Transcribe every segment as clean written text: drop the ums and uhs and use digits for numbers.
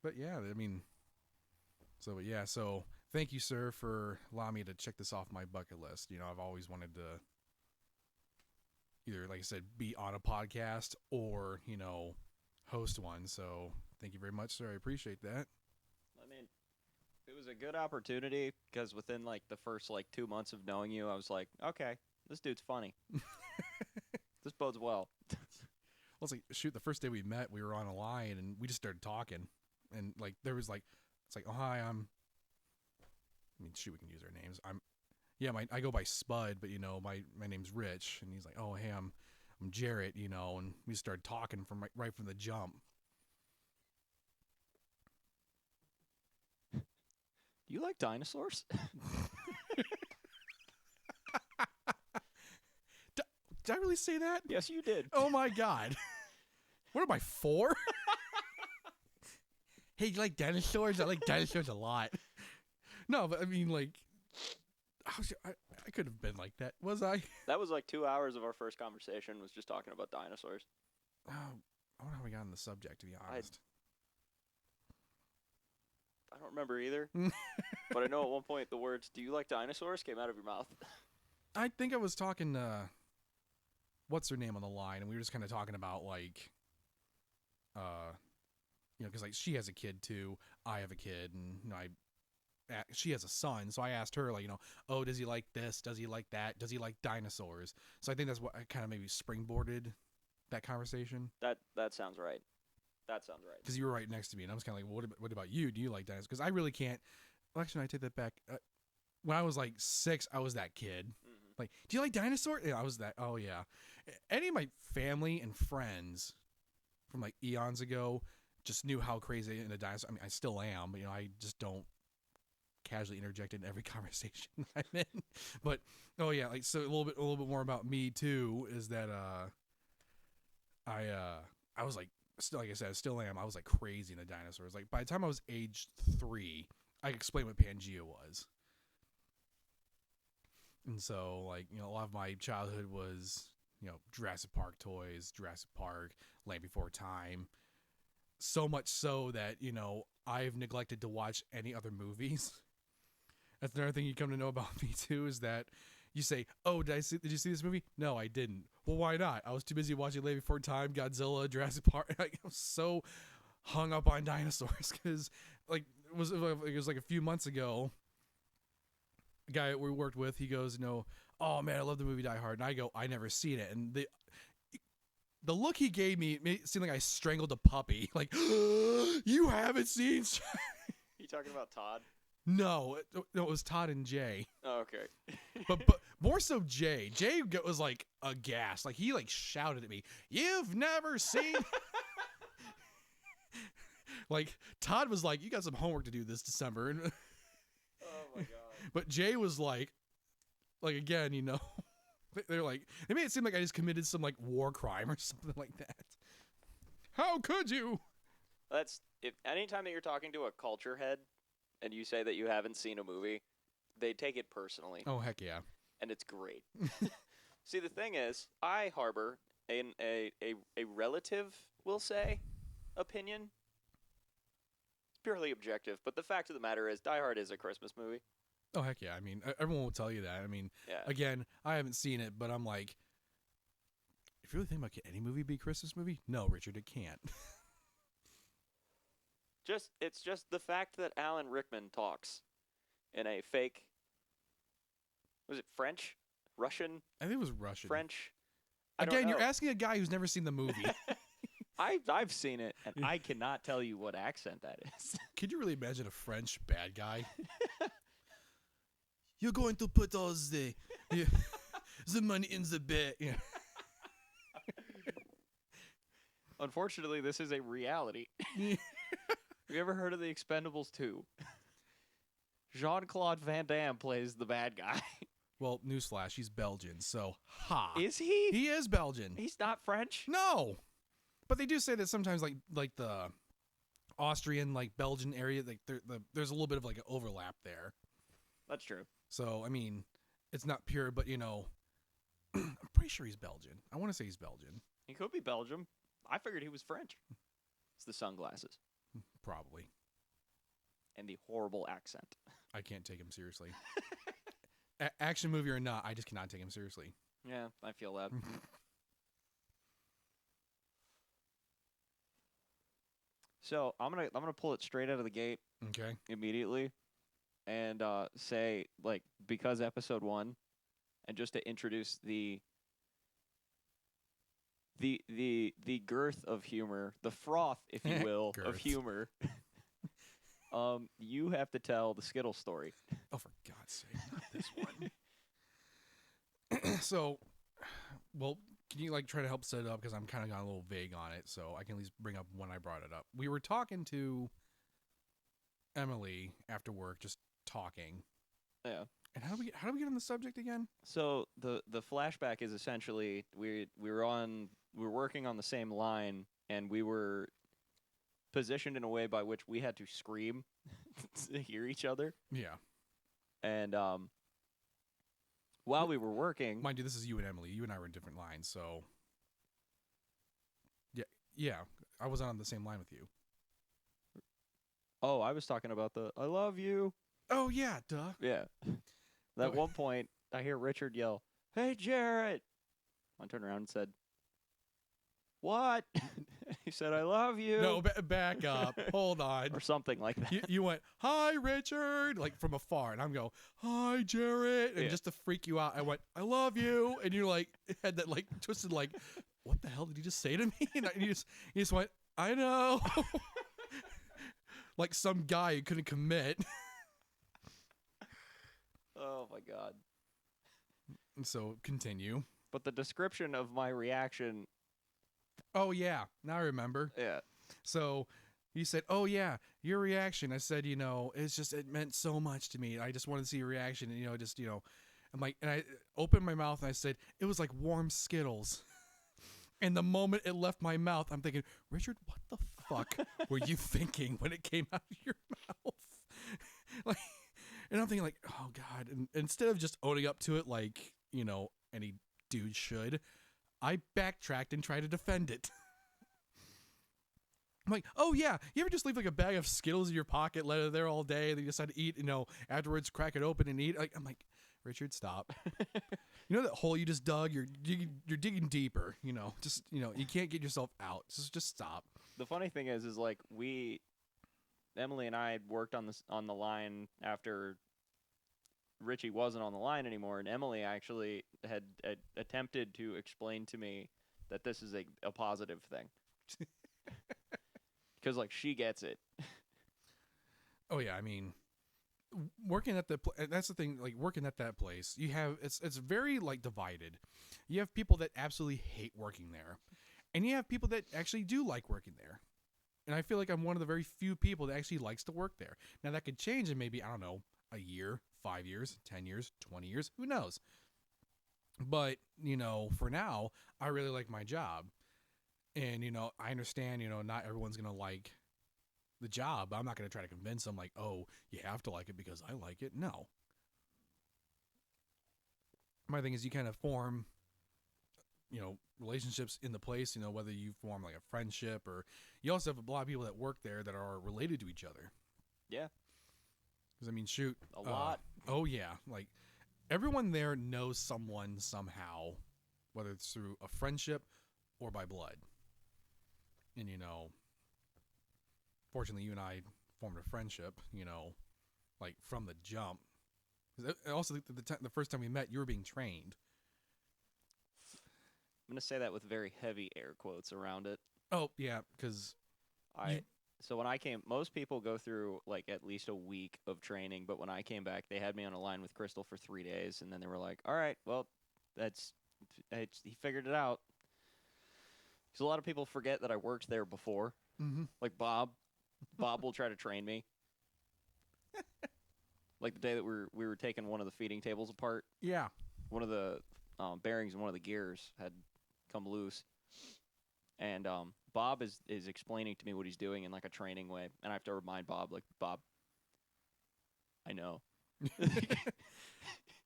But yeah, I mean, so thank you, sir, for allowing me to check this off my bucket list. I've always wanted to either, like I said, be on a podcast or, host one. So thank you very much, sir. I appreciate that. I mean, it was a good opportunity because within like the first like 2 months of knowing you, I was like, okay, this dude's funny. This bodes well. Well, it's like, shoot, the first day we met, we were on a line and we just started talking. And like, there was like, it's like, oh, hi, shoot, we can use our names. I go by Spud, but my name's Rich. And he's like, oh, hey, I'm Jarrett, and we started talking from right from the jump. Do you like dinosaurs? Did I really say that? Yes, you did. Oh my God. What am I, 4? Hey, you like dinosaurs? I like dinosaurs a lot. No, but I mean, like, I could have been like that. Was I? That was like 2 hours of our first conversation was just talking about dinosaurs. Oh, I wonder how we got on the subject, to be honest. I don't remember either. But I know at one point the words, do you like dinosaurs, came out of your mouth. I think I was talking to, what's her name on the line, and we were just kind of talking about, like, because, like, she has a kid, too. I have a kid, and, she has a son, so I asked her, like, oh, does he like this? Does he like that? Does he like dinosaurs? So I think that's what I kind of maybe springboarded that conversation. That sounds right. That sounds right. Because you were right next to me, and I was kind of like, what about you? Do you like dinosaurs? Because I really can't. Well, actually, I take that back. When I was like 6, I was that kid. Mm-hmm. Like, do you like dinosaurs? Yeah, I was that. Oh, yeah. Any of my family and friends from like eons ago just knew how crazy into dinosaurs. I mean, I still am, but I just don't casually interject in every conversation I'm in. But oh yeah, like, so a little bit more about me too is that I was like, still, like I said, I still am. I was like crazy into dinosaurs. Like by the time I was age 3, I explained what Pangea was. And so, like, a lot of my childhood was, Jurassic Park toys, Jurassic Park, Land Before Time. So much so that, I've neglected to watch any other movies. That's another thing you come to know about me, too, is that you say, oh, did you see this movie? No, I didn't. Well, why not? I was too busy watching Land Before Time, Godzilla, Jurassic Park. Like, I was so hung up on dinosaurs because, like, it was like a few months ago. A guy we worked with, he goes, oh man, I love the movie Die Hard, and I go, I never seen it, and the look he gave me made it seem like I strangled a puppy. Like, you haven't seen? You talking about Todd? No, it was Todd and Jay. Oh, okay. but more so Jay. Jay was like aghast, like he like shouted at me, "You've never seen?" Like Todd was like, "You got some homework to do this December." Oh my god. But Jay was like again, they're like, they made it seem like I just committed some like war crime or something like that. How could you? That's if anytime that you're talking to a culture head and you say that you haven't seen a movie, they take it personally. Oh heck yeah. And it's great. See, the thing is, I harbor a relative, we'll say, opinion. It's purely objective, but the fact of the matter is Die Hard is a Christmas movie. Oh, heck yeah. I mean, everyone will tell you that. I mean, yeah. Again, I haven't seen it, but I'm like, if you really think about, can any movie be a Christmas movie? No, Richard, it can't. It's just the fact that Alan Rickman talks in a fake, was it French? Russian? I think it was Russian. French? Again, you're asking a guy who's never seen the movie. I've seen it, and I cannot tell you what accent that is. Could you really imagine a French bad guy? You're going to put all the money in the bed. Yeah. Unfortunately, this is a reality. Have you ever heard of The Expendables 2? Jean-Claude Van Damme plays the bad guy. Well, newsflash, he's Belgian, so ha. Is he? He is Belgian. He's not French? No. But they do say that sometimes, like the Austrian, like Belgian area, like there's a little bit of like an overlap there. That's true. So I mean, it's not pure, but I'm pretty sure he's Belgian. I want to say he's Belgian. He could be Belgium. I figured he was French. It's the sunglasses. Probably. and the horrible accent. I can't take him seriously. Action movie or not, I just cannot take him seriously. Yeah, I feel that. So I'm gonna pull it straight out of the gate Okay. immediately, and say like because episode 1, and just to introduce the girth of humor, the froth, if you will, of Girth. humor. You have to tell the Skittles story. Oh, for God's sake, not this one. So, well, can you like try to help set it up, because I'm kind of got a little vague on it, so I can at least bring up when I brought it up. We were talking to Emily after work, just talking. Yeah. And how do we get on the subject again? So the flashback is essentially we were working on the same line, and we were positioned in a way by which we had to scream to hear each other. Yeah. And while we were working, Mind you, this is you and Emily. You and I were in different lines, so yeah, I wasn't on the same line with you. oh, I was talking about the "I love you." Oh yeah, duh. Yeah. At one point, I hear Richard yell, "Hey, Jarrett!" I turned around and said, "What?" He said, "I love you." No, back up. Hold on. Or something like that. You went, "Hi, Richard," like from afar, and I'm go, "Hi, Jarrett," and Yeah. just to freak you out, I went, "I love you," and you like had that like twisted like, "What the hell did you just say to me?" And you just went, "I know," like some guy who couldn't commit. Oh, my God. And so continue. But the description of my reaction, Oh yeah, now I remember. yeah. So he said, "Oh yeah, your reaction." I said, it meant so much to me. I just wanted to see your reaction, and I'm like, and I opened my mouth and I said, "It was like warm Skittles." And the moment it left my mouth, I'm thinking, Richard, what the fuck were you thinking when it came out of your mouth? Like, and I'm thinking like, oh God. And instead of just owning up to it like, any dude should, I backtracked and tried to defend it. I'm like, oh yeah, you ever just leave like a bag of Skittles in your pocket, let it there all day, and then you decide to eat, afterwards crack it open and eat? I'm like, Richard, stop. You know that hole you just dug? You're digging deeper. Just you can't get yourself out. Just stop. The funny thing is like Emily and I had worked on the line after Richie wasn't on the line anymore, and Emily actually had attempted to explain to me that this is a positive thing. Because like she gets it. Oh yeah, I mean, working at that's the thing. Like working at that place, you have it's very like divided. You have people that absolutely hate working there, and you have people that actually do like working there. And I feel like I'm one of the very few people that actually likes to work there. Now that could change in maybe, I don't know, a year, 5 years, 10 years, 20 years, who knows? But for now, I really like my job. And, I understand, not everyone's going to like the job. I'm not going to try to convince them like, oh, you have to like it because I like it. No. My thing is you kind of form, relationships in the place, whether you form like a friendship, or you also have a lot of people that work there that are related to each other. Yeah. Because, I mean, shoot. A lot. Oh, yeah. Like, everyone there knows someone somehow, whether it's through a friendship or by blood. And, fortunately, you and I formed a friendship, like from the jump. Also, the first time we met, you were being trained. I'm going to say that with very heavy air quotes around it. Oh, yeah, because... So when I came, most people go through like at least a week of training, but when I came back, they had me on a line with Crystal for 3 days, and then they were like, all right, well, he figured it out. Because a lot of people forget that I worked there before. Mm-hmm. Like Bob will try to train me. Like the day that we were taking one of the feeding tables apart. Yeah. One of the bearings and one of the gears had come loose. And Bob is explaining to me what he's doing in like a training way. And I have to remind Bob, like, Bob, I know.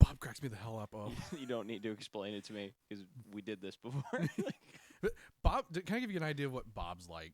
Bob cracks me the hell up. Oh. You don't need to explain it to me because we did this before. Bob, can I give you an idea of what Bob's like?